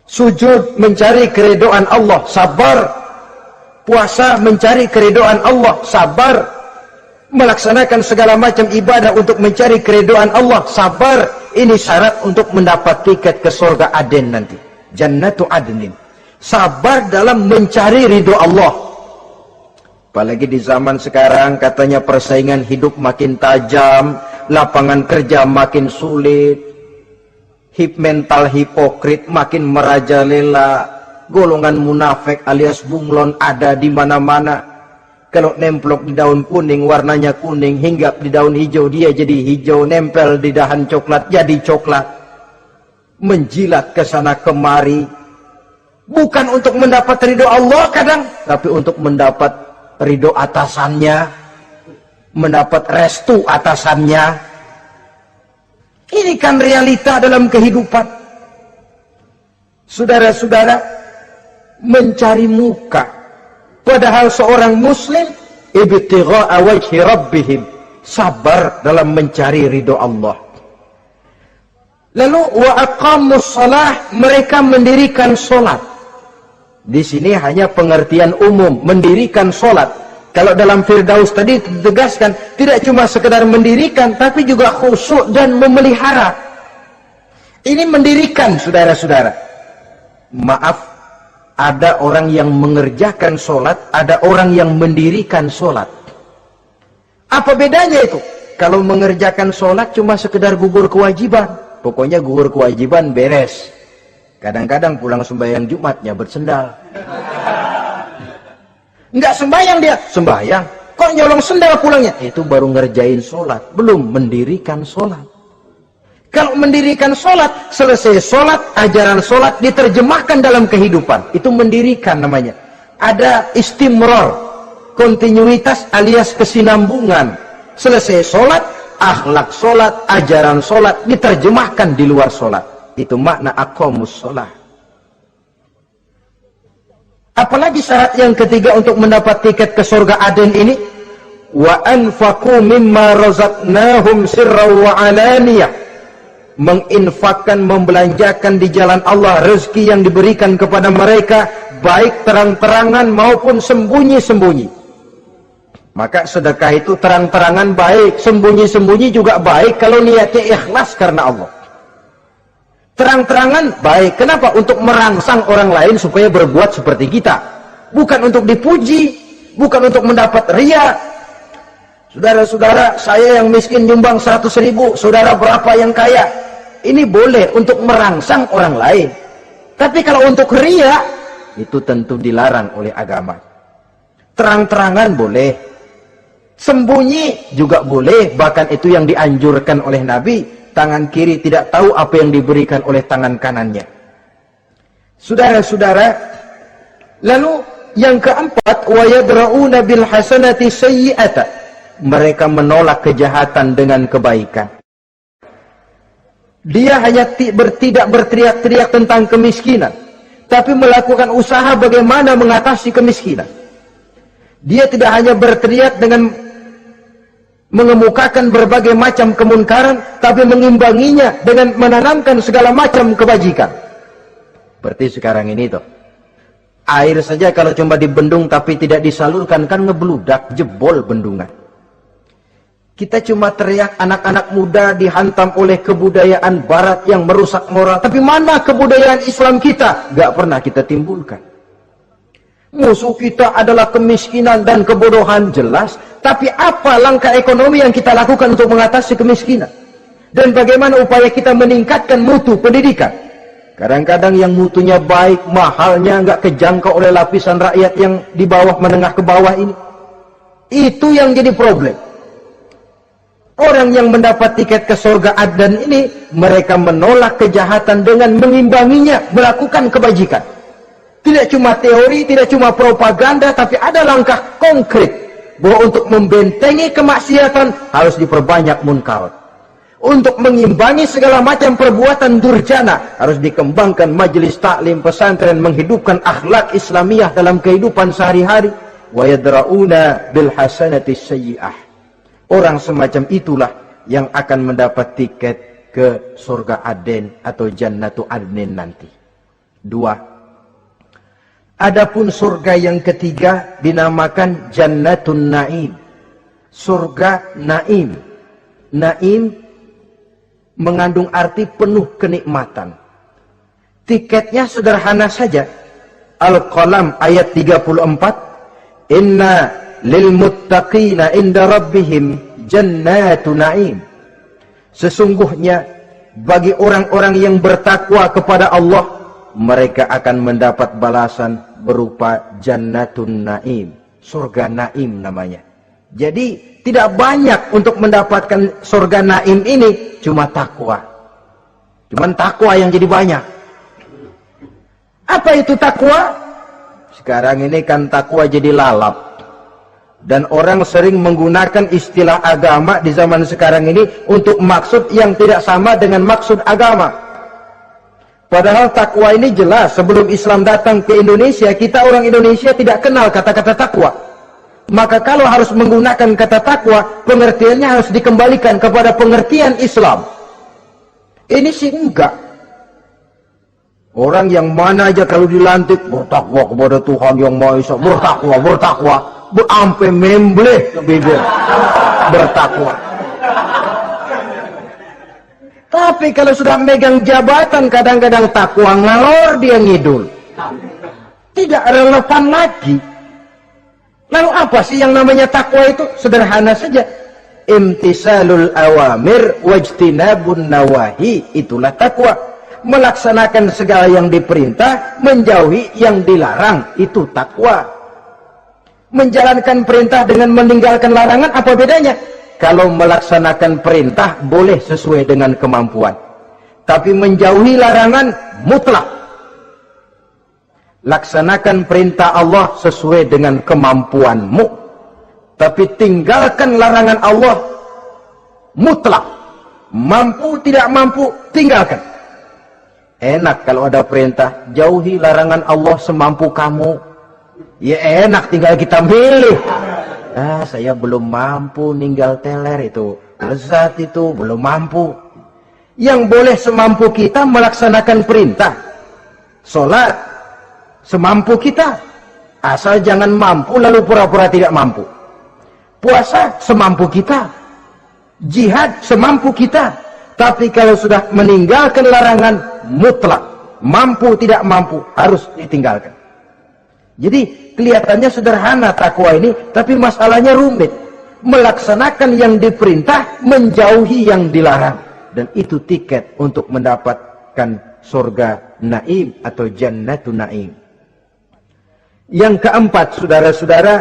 Sujud mencari keridhaan Allah, sabar. Puasa mencari keridhaan Allah, sabar. Melaksanakan segala macam ibadah untuk mencari keridhaan Allah, sabar. Ini syarat untuk mendapat tiket ke surga Aden nanti, Jannatu Adnin. Sabar dalam mencari ridho Allah. Apalagi di zaman sekarang katanya persaingan hidup makin tajam, lapangan kerja makin sulit, mental hipokrit makin merajalela, golongan munafik alias bunglon ada di mana-mana. Kalau nemplok di daun kuning warnanya kuning, hinggap di daun hijau dia jadi hijau, nempel di dahan coklat jadi coklat. Menjilat ke sana kemari, bukan untuk mendapat ridho Allah kadang, tapi untuk mendapat ridho atasannya, mendapat restu atasannya. Ini kan realita dalam kehidupan. Saudara-saudara, mencari muka. Padahal seorang muslim ibtigha'a wajhi rabbihim, sabar dalam mencari ridho Allah. Lalu wa aqamus shalah, mereka mendirikan salat. Di sini hanya pengertian umum, mendirikan salat. Kalau dalam Firdaus tadi ditegaskan, tidak cuma sekedar mendirikan, tapi juga khusyuk dan memelihara. Ini mendirikan, saudara-saudara. Maaf, Ada orang yang mengerjakan sholat, ada orang yang mendirikan sholat. Apa bedanya itu? Kalau mengerjakan sholat cuma sekedar gugur kewajiban. Pokoknya gugur kewajiban beres. Kadang-kadang pulang sembahyang Jumatnya bersendal. Enggak sembahyang dia, sembahyang. Kok nyolong sendal pulangnya? Itu baru ngerjain sholat, belum mendirikan sholat. Kalau mendirikan sholat, selesai sholat, ajaran sholat diterjemahkan dalam kehidupan. Itu mendirikan namanya. Ada istimror, kontinuitas alias kesinambungan. Selesai sholat, akhlak sholat, ajaran sholat diterjemahkan di luar sholat. Itu makna aqamus sholat. Apalagi syarat yang ketiga untuk mendapat tiket ke surga Aden ini, wa anfaqu mimma razaqnahum sirran wa alaniyah. Menginfakkan, membelanjakan di jalan Allah rezeki yang diberikan kepada mereka, baik terang-terangan maupun sembunyi-sembunyi. Maka sedekah itu terang-terangan baik, sembunyi-sembunyi juga baik kalau niatnya ikhlas karena Allah. Terang-terangan baik, kenapa? Untuk merangsang orang lain supaya berbuat seperti kita, bukan untuk dipuji, bukan untuk mendapat ria. Saudara-saudara, saya yang miskin nyumbang 100.000, saudara berapa yang kaya? Ini boleh untuk merangsang orang lain. Tapi kalau untuk ria, itu tentu dilarang oleh agama. Terang-terangan boleh, sembunyi juga boleh, bahkan itu yang dianjurkan oleh Nabi. Tangan kiri tidak tahu apa yang diberikan oleh tangan kanannya. Saudara-saudara, lalu yang keempat, wa yadra'una bil hasanati sayyi'ata. Mereka menolak kejahatan dengan kebaikan. Dia hanya tidak berteriak-teriak tentang kemiskinan, tapi melakukan usaha bagaimana mengatasi kemiskinan. Dia tidak hanya berteriak dengan mengemukakan berbagai macam kemunkaran, tapi mengimbanginya dengan menanamkan segala macam kebajikan. Seperti sekarang ini tuh. Air saja kalau cuma dibendung tapi tidak disalurkan kan ngebludak, jebol bendungan. Kita cuma teriak anak-anak muda dihantam oleh kebudayaan barat yang merusak moral. Tapi mana kebudayaan Islam kita? Gak pernah kita timbulkan. Musuh kita adalah kemiskinan dan kebodohan, jelas. Tapi apa langkah ekonomi yang kita lakukan untuk mengatasi kemiskinan? Dan bagaimana upaya kita meningkatkan mutu pendidikan? Kadang-kadang yang mutunya baik, mahalnya gak kejangkau oleh lapisan rakyat yang di bawah, menengah ke bawah ini. Itu yang jadi problem. Orang yang mendapat tiket ke surga Aden ini, mereka menolak kejahatan dengan mengimbanginya, melakukan kebajikan. Tidak cuma teori, tidak cuma propaganda, tapi ada langkah konkret bahwa untuk membentengi kemaksiatan harus diperbanyak munkarat. Untuk mengimbangi segala macam perbuatan durjana harus dikembangkan majelis taklim pesantren, menghidupkan akhlak Islamiyah dalam kehidupan sehari-hari. Wa yadra'una bil hasanati sayyi'ah. Orang semacam itulah yang akan mendapat tiket ke surga Aden atau Jannatu Adnin nanti. 2. Adapun surga yang ketiga dinamakan Jannatun Naim. Surga Naim. Naim mengandung arti penuh kenikmatan. Tiketnya sederhana saja. Al-Qalam ayat 34. Inna lil muttaqina inda rabbihim jannatu na'im. Sesungguhnya bagi orang-orang yang bertakwa kepada Allah, mereka akan mendapat balasan berupa jannatun na'im, surga Naim namanya. Jadi tidak banyak untuk mendapatkan surga Naim ini, cuma takwa. Cuman takwa yang jadi banyak. Apa itu takwa? Sekarang ini kan takwa jadi lalap. Dan orang sering menggunakan istilah agama di zaman sekarang ini untuk maksud yang tidak sama dengan maksud agama. Padahal takwa ini jelas, sebelum Islam datang ke Indonesia, kita orang Indonesia tidak kenal kata-kata takwa. Maka kalau harus menggunakan kata takwa, pengertiannya harus dikembalikan kepada pengertian Islam. Ini sih enggak. Orang yang mana aja kalau dilantik bertakwa kepada Tuhan yang Maha Esa, bertakwa. Sampai membleh ke bibir, bertakwa. Tapi kalau sudah megang jabatan, kadang-kadang takwa ngalor dia ngidul. Tidak relevan lagi. Lalu apa sih yang namanya takwa itu? Sederhana saja. Imtisalul awamir wajtinabun nawahi, itulah takwa. Melaksanakan segala yang diperintah, menjauhi yang dilarang, itu takwa. Menjalankan perintah dengan meninggalkan larangan, apa bedanya? Kalau melaksanakan perintah boleh sesuai dengan kemampuan, tapi menjauhi larangan mutlak. Laksanakan perintah Allah sesuai dengan kemampuanmu, tapi tinggalkan larangan Allah mutlak. Mampu tidak mampu, tinggalkan. Enak kalau ada perintah, jauhi larangan Allah semampu kamu. Ya enak, tinggal kita milih. Saya belum mampu ninggal teler itu, lezat itu, belum mampu. Yang boleh semampu kita melaksanakan perintah. Sholat semampu kita, asal jangan mampu lalu pura-pura tidak mampu. Puasa semampu kita, jihad semampu kita. Tapi kalau sudah meninggalkan larangan mutlak, mampu tidak mampu harus ditinggalkan. Jadi kelihatannya sederhana takwa ini, tapi masalahnya rumit. Melaksanakan yang diperintah, menjauhi yang dilarang, dan itu tiket untuk mendapatkan surga naim atau jannatun naim. Yang keempat, saudara-saudara,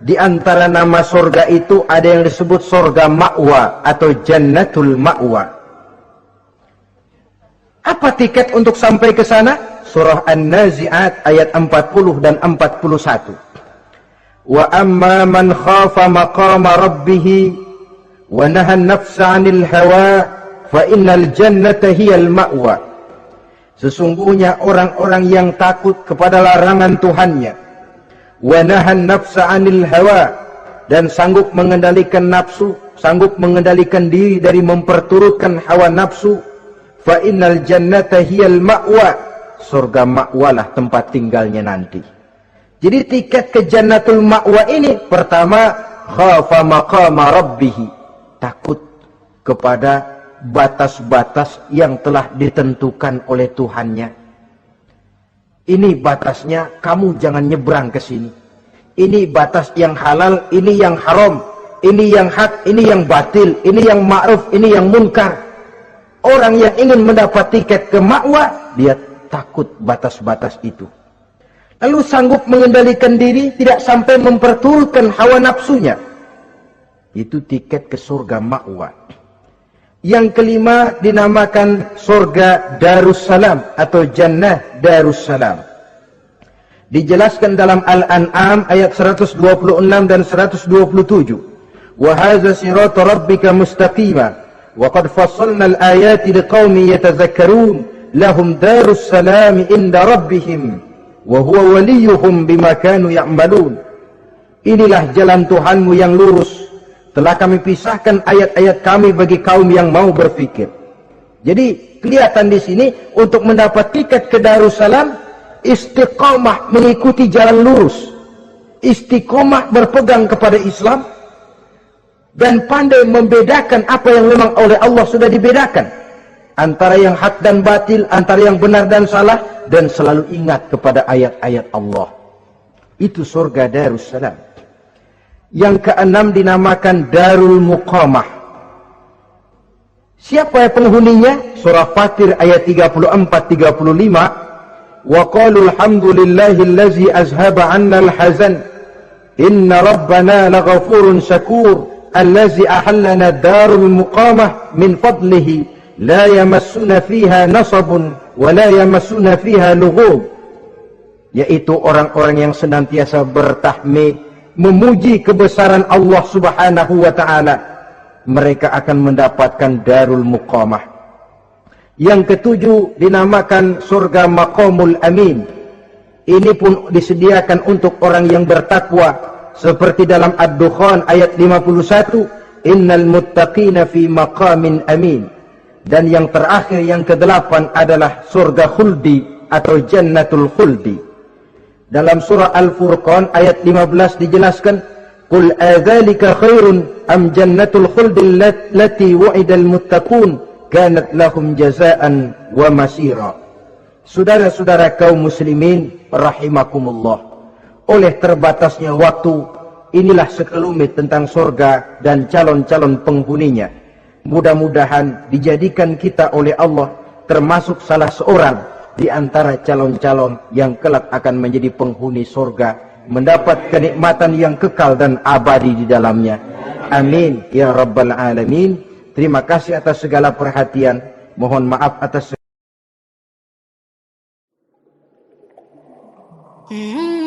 di antara nama surga itu ada yang disebut surga ma'wa atau jannatul ma'wa. Apa tiket untuk sampai ke sana? Surah An-Nazi'at ayat 40 dan 41. Wa amma man khafa maqama rabbih wa nahan nafsa 'anil hawa fa innal jannata hiyal ma'wa. Sesungguhnya orang-orang yang takut kepada larangan Tuhannya, wa nahan nafsa 'anil hawa, dan sanggup mengendalikan nafsu, sanggup mengendalikan diri dari memperturutkan hawa nafsu, fa innal jannata hiyal ma'wa, surga ma'walah tempat tinggalnya nanti. Jadi tiket ke jannatul ma'wa ini, pertama khafa maqama rabbih, takut kepada batas-batas yang telah ditentukan oleh Tuhannya. Ini batasnya, kamu jangan nyebrang ke sini. Ini batas yang halal, ini yang haram, ini yang hak, ini yang batil, ini yang ma'ruf, ini yang munkar. Orang yang ingin mendapat tiket ke ma'wa, dia takut batas-batas itu. Lalu sanggup mengendalikan diri, tidak sampai memperturutkan hawa nafsunya. Itu tiket ke surga ma'wa. Yang kelima dinamakan surga Darussalam atau Jannah Darussalam. Dijelaskan dalam Al-An'am ayat 126 dan 127. Wa hadza siratu rabbika mustaqima wa qad fassalna al-ayati liqaumin yatadhakkarun lahum darussalam inda rabbihim wa huwa waliyuhum bima kanu ya'malun. Inilah jalan Tuhanmu yang lurus. Telah kami pisahkan ayat-ayat kami bagi kaum yang mau berfikir. Jadi kelihatan di sini untuk mendapat tiket ke Darussalam, istiqomah mengikuti jalan lurus, istiqomah berpegang kepada Islam, dan pandai membedakan apa yang memang oleh Allah sudah dibedakan, antara yang hak dan batil, antara yang benar dan salah, dan selalu ingat kepada ayat-ayat Allah. Itu surga Darussalam. Yang keenam dinamakan Darul Muqamah. Siapa penghuninya? Surah Fatir ayat 34-35. Wa qalu alhamdulillahillazi azhaba 'anna al-hazan inna rabbana laghafurun syakur allazi ahallana darul muqamah min fadlihi la yamassuna fiha nasabun wa la yamassuna fiha lughub. Yaitu orang-orang yang senantiasa bertahmid, memuji kebesaran Allah subhanahu wa ta'ala, mereka akan mendapatkan Darul Muqamah. Yang ketujuh dinamakan surga Maqamul Amin. Ini pun disediakan untuk orang yang bertakwa, seperti dalam Ad-Dukhan ayat 51, innal muttaqina fi maqamin amin. Dan yang terakhir, yang kedelapan adalah surga khuldi atau jannatul khuldi. Dalam surah Al-Furqan ayat 15 dijelaskan, qul adzalika khairun am jannatul khuldi allati wu'idal muttaqun kanat lahum jazaan wa masira. Saudara-saudara kaum muslimin rahimakumullah, oleh terbatasnya waktu, inilah sekelumit tentang surga dan calon-calon penghuninya. Mudah-mudahan dijadikan kita oleh Allah termasuk salah seorang di antara calon-calon yang kelak akan menjadi penghuni surga, mendapat kenikmatan yang kekal dan abadi di dalamnya. Amin ya rabbal alamin. Terima kasih atas segala perhatian. Mohon maaf atas Hmm.